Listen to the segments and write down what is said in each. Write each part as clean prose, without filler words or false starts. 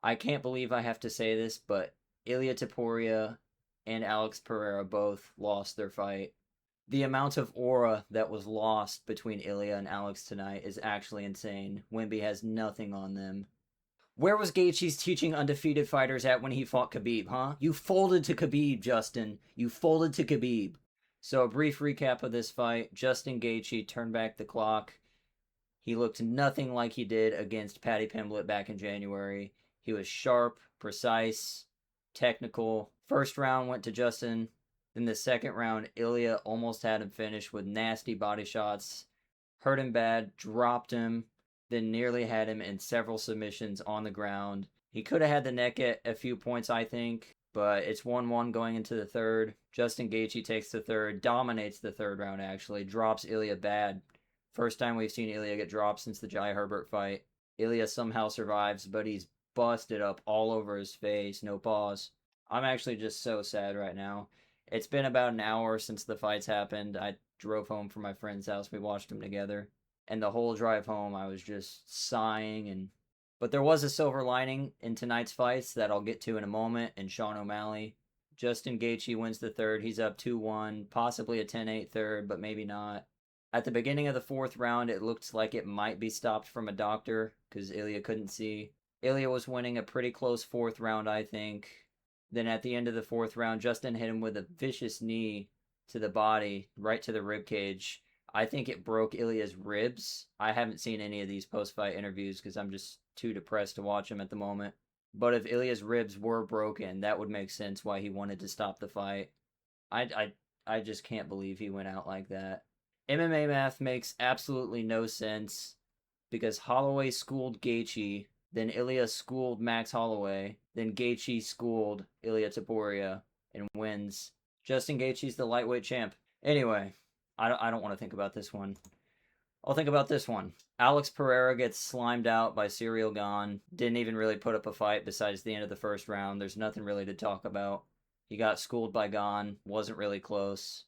I can't believe I have to say this, but Ilia Topuria and Alex Pereira both lost their fight. The amount of aura that was lost between Ilya and Alex tonight is actually insane. Wimby has nothing on them. Where was Gaethje's teaching undefeated fighters at when he fought Khabib, huh? You folded to Khabib, Justin. You folded to Khabib. So a brief recap of this fight. Justin Gaethje turned back the clock. He looked nothing like he did against Paddy Pimblett back in January. He was sharp, precise, technical. First round went to Justin. Then the second round, Ilya almost had him finished with nasty body shots. Hurt him bad, dropped him, then nearly had him in several submissions on the ground. He could have had the neck at a few points, I think, but it's 1-1 going into the third. Justin Gaethje takes the third, dominates the third round actually, drops Ilya bad. First time we've seen Ilya get dropped since the Jai Herbert fight. Ilya somehow survives, but he's busted up all over his face, no pause. I'm actually just so sad right now. It's been about an hour since the fights happened. I drove home from my friend's house. We watched them together. And the whole drive home, I was just sighing. But there was a silver lining in tonight's fights that I'll get to in a moment. And Sean O'Malley. Justin Gaethje wins the third. He's up 2-1, possibly a 10-8 third, but maybe not. At the beginning of the fourth round, it looked like it might be stopped from a doctor because Ilya couldn't see. Ilya was winning a pretty close fourth round, I think. Then at the end of the fourth round, Justin hit him with a vicious knee to the body, right to the rib cage. I think it broke Ilya's ribs. I haven't seen any of these post-fight interviews because I'm just too depressed to watch them at the moment. But if Ilya's ribs were broken, that would make sense why he wanted to stop the fight. I just can't believe he went out like that. MMA math makes absolutely no sense because Holloway schooled Gaethje, then Ilya schooled Max Holloway, then Gaethje schooled Ilia Topuria and wins. Justin Gaethje's the lightweight champ. Anyway, I don't want to think about this one. I'll think about this one. Alex Pereira gets slimed out by Ciryl Gane. Didn't even really put up a fight besides the end of the first round. There's nothing really to talk about. He got schooled by Gane. Wasn't really close.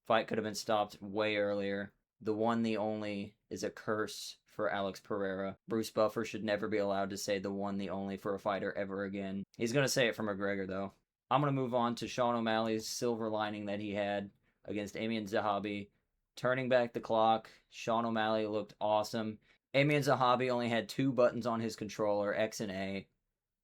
Fight could have been stopped way earlier. The one, the only is a curse for Alex Pereira. Bruce Buffer should never be allowed to say the one, the only for a fighter ever again. He's going to say it for McGregor, though. I'm going to move on to Sean O'Malley's silver lining that he had against Amian Zahabi. Turning back the clock, Sean O'Malley looked awesome. Amian Zahabi only had 2 buttons on his controller, X and A.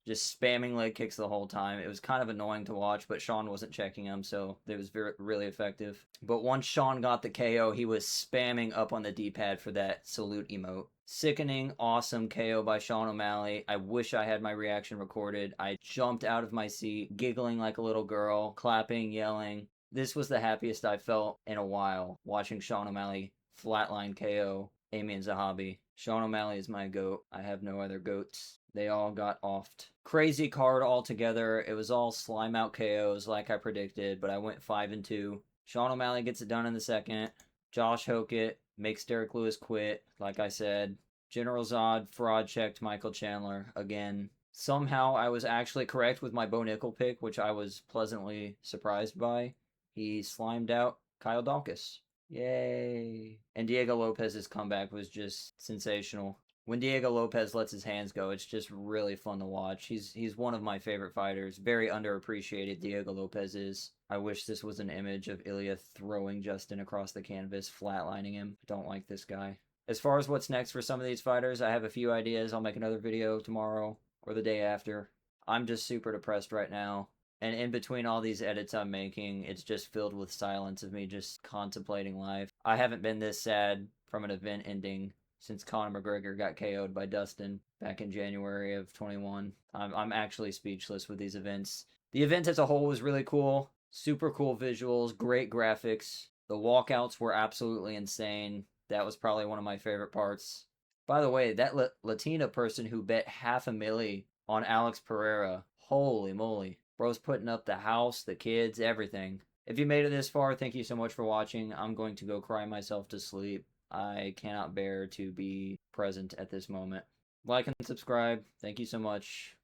Just spamming leg kicks the whole time. It was kind of annoying to watch, but Sean wasn't checking him, so it was really effective. But once Sean got the KO, he was spamming up on the D-pad for that salute emote. Sickening, awesome KO by Sean O'Malley. I wish I had my reaction recorded. I jumped out of my seat, giggling like a little girl, clapping, yelling. This was the happiest I felt in a while, watching Sean O'Malley flatline KO Amian Zahabi. Sean O'Malley is my GOAT. I have no other GOATs. They all got offed. Crazy card altogether. It was all slime out KOs like I predicted, but I went 5-2. Sean O'Malley gets it done in the second. Josh Hokett makes Derek Lewis quit, like I said. General Zod fraud checked Michael Chandler again. Somehow I was actually correct with my Bo Nickel pick, which I was pleasantly surprised by. He slimed out Kyle Dawkins. Yay. And Diego Lopez's comeback was just sensational. When Diego Lopez lets his hands go, it's just really fun to watch. He's one of my favorite fighters. Very underappreciated, Diego Lopez is. I wish this was an image of Ilya throwing Justin across the canvas, flatlining him. I don't like this guy. As far as what's next for some of these fighters, I have a few ideas. I'll make another video tomorrow or the day after. I'm just super depressed right now. And in between all these edits I'm making, it's just filled with silence of me just contemplating life. I haven't been this sad from an event ending since Conor McGregor got KO'd by Dustin back in January of 21. I'm actually speechless with these events. The event as a whole was really cool. Super cool visuals, great graphics. The walkouts were absolutely insane. That was probably one of my favorite parts. By the way, that Latina person who bet $500,000 on Alex Pereira, holy moly. Bro's putting up the house, the kids, everything. If you made it this far, thank you so much for watching. I'm going to go cry myself to sleep. I cannot bear to be present at this moment. Like and subscribe. Thank you so much.